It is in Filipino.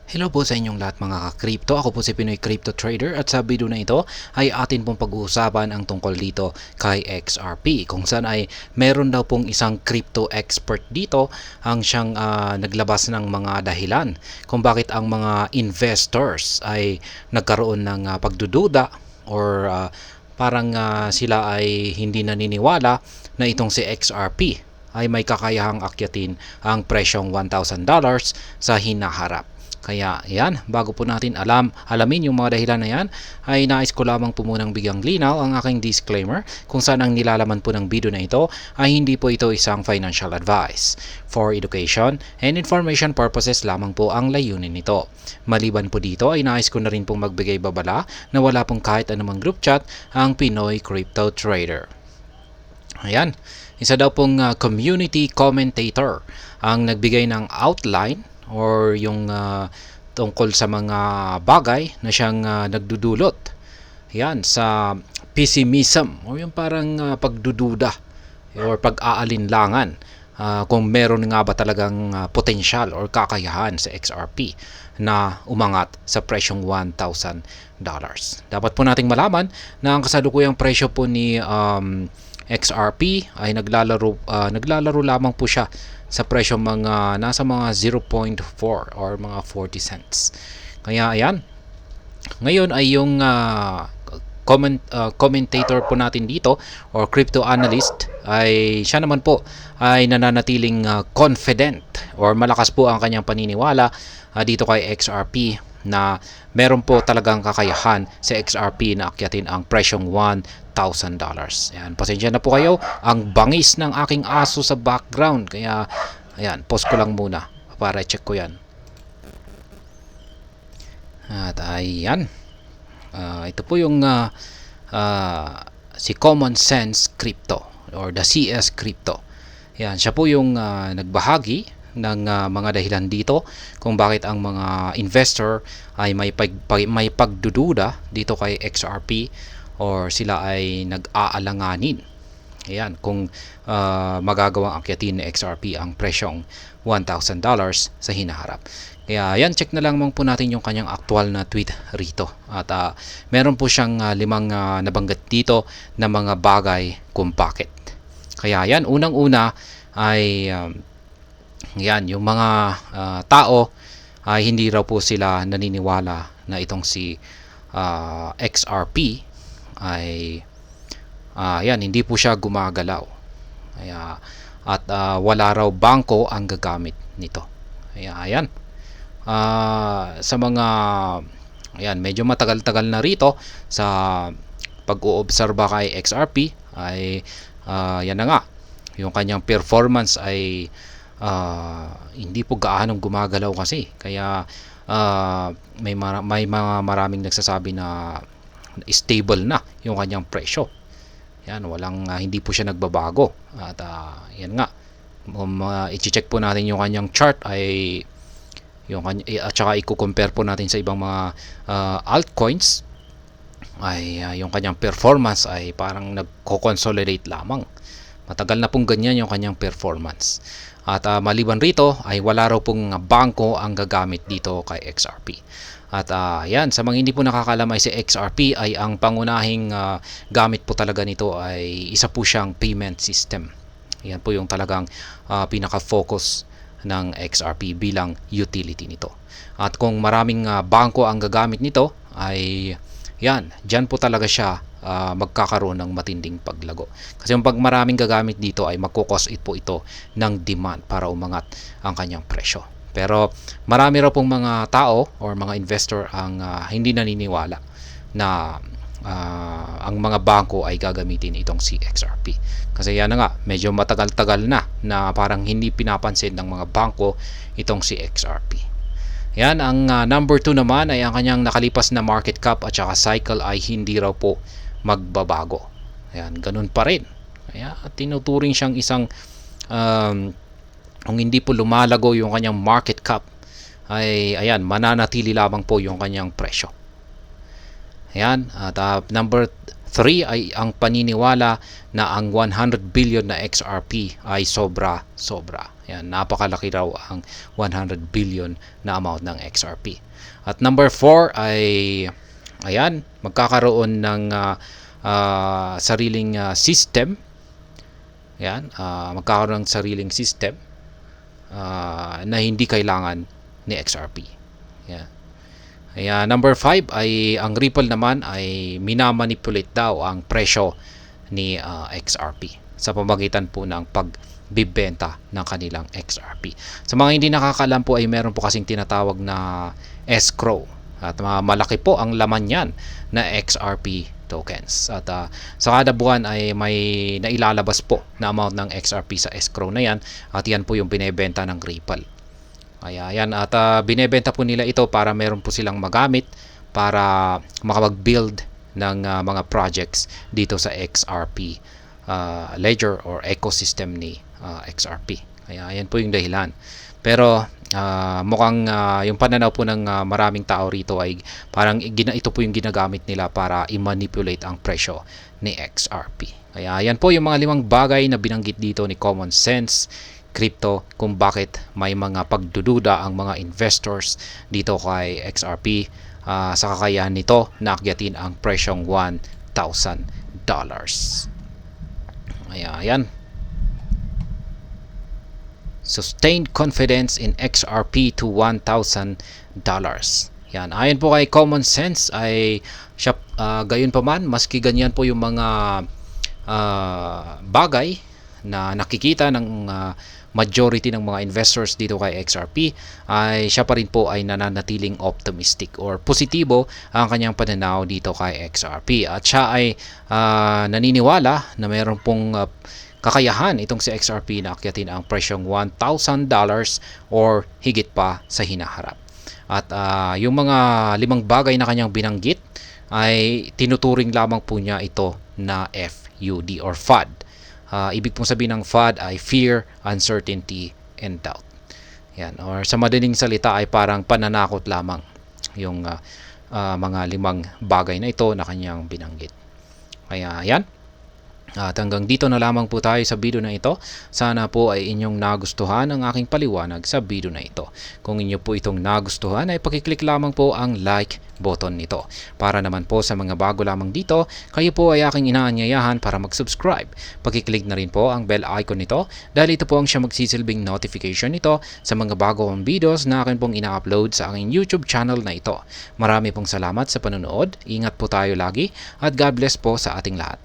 Hello po sa inyong lahat mga ka-crypto. Ako po si Pinoy Crypto Trader at sa video na ito ay atin pong pag-uusapan ang tungkol dito kay XRP. Kung saan ay meron daw pong isang crypto expert dito ang siyang naglabas ng mga dahilan kung bakit ang mga investors ay nagkaroon ng pagdududa or parang sila ay hindi naniniwala na itong si XRP ay may kakayahang akyatin ang presyong $1,000 sa hinaharap. Kaya yan, bago po natin alamin yung mga dahilan na yan, ay nais ko lamang po munang bigyang linaw ang aking disclaimer kung saan ang nilalaman po ng video na ito ay hindi po ito isang financial advice. For education and information purposes lamang po ang layunin nito. Maliban po dito ay nais ko na rin pong magbigay babala na wala pong kahit anumang group chat ang Pinoy Crypto Trader. Ayan, isa daw pong community commentator ang nagbigay ng outline or yung tungkol sa mga bagay na siyang nagdudulot yan sa pessimism o yung parang pagdududa or pag-aalinlangan kung meron nga ba talagang potensyal or kakayahan sa XRP na umangat sa presyong $1,000. Dapat po nating malaman na ang kasalukuyang presyo po ni XRP ay naglalaro lamang po siya sa presyo nasa mga 0.4 or mga 40 cents. Kaya ayan. Ngayon ay yung commentator po natin dito or crypto analyst ay siya naman po ay nananatiling confident or malakas po ang kanyang paniniwala dito kay XRP na meron po talagang kakayahan sa XRP na akyatin ang presyong $1,000. Ayan, pasensya na po kayo, ang bangis ng aking aso sa background, kaya ayan, pause ko lang muna para check ko yan. At ayan, ito po yung si Common Sense Crypto or the CS Crypto. Ayan, siya po yung nagbahagi ng mga dahilan dito kung bakit ang mga investor ay may pagdududa dito kay XRP or sila ay nag-aalanganin. Ayan, kung magagawang akyatin ni XRP ang presyong $1,000 sa hinaharap. Kaya yan, check na lang po natin yung kanyang actual na tweet rito. At meron po siyang limang nabanggit dito na mga bagay kung bakit. Kaya yan, unang-una ay yan, yung mga tao ay hindi raw po sila naniniwala na itong si XRP ay yan, hindi po siya gumagalaw. Kaya, at wala raw bangko ang gagamit nito. Kaya ayan, sa mga ayan, medyo matagal-tagal na rito sa pag-uobserba kay XRP ay yan na nga, yung kanyang performance ay hindi po gaanong gumagalaw kasi. Kaya may mga maraming nagsasabi na stable na yung kanyang presyo. Yan, hindi po siya nagbabago. At yan nga, i-check po natin yung kanyang chart ay at saka i-compare po natin sa ibang mga altcoins ay yung kanyang performance ay parang nagko-consolidate lamang. Matagal na pong ganyan yung kanyang performance. At maliban rito ay wala raw pong bangko ang gagamit dito kay XRP. At yan, sa mga hindi po nakakalamay, si XRP ay ang pangunahing gamit po talaga nito ay isa po siyang payment system. Yan po yung talagang pinaka-focus ng XRP bilang utility nito. At kung maraming bangko ang gagamit nito ay yan, dyan po talaga siya magkakaroon ng matinding paglago. Kasi yung pag maraming gagamit dito ay magkukos po ito ng demand para umangat ang kanyang presyo. Pero marami raw pong mga tao or mga investor ang hindi naniniwala na ang mga bangko ay gagamitin itong si XRP. Kasi yan na nga, medyo matagal-tagal na parang hindi pinapansin ng mga bangko itong si XRP. Yan, ang number 2 naman ay ang kanyang nakalipas na market cap at saka cycle ay hindi raw po magbabago. Ayan, ganun pa rin. Kaya tinuturing siyang isang kung hindi po lumalago yung kanyang market cap ay ayan, mananatili lamang po yung kanyang presyo. Ayan, at number 3 ay ang paniniwala na ang 100 billion na XRP ay sobra. Yan, napakalaki raw ang 100 billion na amount ng XRP. At number 4 ay ayan, magkakaroon ng sariling system. Yan, magkakaroon ng sariling system na hindi kailangan ni XRP. Yan. Kaya number 5 ay ang Ripple naman ay minamanipulate daw ang presyo ni XRP sa pamamagitan po ng pagbibenta ng kanilang XRP. Sa mga hindi nakakaalam po ay meron po kasing tinatawag na escrow at malaki po ang laman niyan na XRP tokens. At sa kada buwan ay may nailalabas po na amount ng XRP sa escrow na yan at yan po yung binebenta ng Ripple. Kaya yan, at binebenta po nila ito para meron po silang magamit para makapag-build ng mga projects dito sa XRP ledger or ecosystem ni XRP. Kaya yan po yung dahilan. Pero mukhang yung pananaw po ng maraming tao rito ay parang ito po yung ginagamit nila para i-manipulate ang presyo ni XRP. Kaya yan po yung mga 5 bagay na binanggit dito ni Common Sense Crypto kung bakit may mga pagdududa ang mga investors dito kay XRP sa kakayahan nito na akyatin ang presyong $1,000. Ayan. Sustained confidence in XRP to $1,000. Yan, ayon po kay Common Sense ay siya, gayon pa man, maski ganyan po yung mga bagay na nakikita ng majority ng mga investors dito kay XRP, ay siya pa rin po ay nananatiling optimistic or positibo ang kanyang pananaw dito kay XRP. At siya ay naniniwala na mayroon pong kakayahan itong si XRP na akyatin ang presyong $1,000 or higit pa sa hinaharap. At yung mga 5 bagay na kanyang binanggit ay tinuturing lamang po niya ito na FUD or FUD. Ibig pong sabihin ng FUD ay fear, uncertainty, and doubt. Yan. Or sa madaling salita ay parang pananakot lamang yung mga 5 bagay na ito na kanyang binanggit. Kaya yan. At hanggang dito na lamang po tayo sa video na ito. Sana po ay inyong nagustuhan ang aking paliwanag sa video na ito. Kung inyo po itong nagustuhan ay pakiclick lamang po ang like button nito. Para naman po sa mga bago lamang dito, kayo po ay aking inaanyayahan para mag-subscribe. Pakiclick na rin po ang bell icon nito dahil ito po ang siya magsisilbing notification nito sa mga bago kong videos na akin pong ina-upload sa aking YouTube channel na ito. Marami pong salamat sa panonood. Ingat po tayo lagi at God bless po sa ating lahat.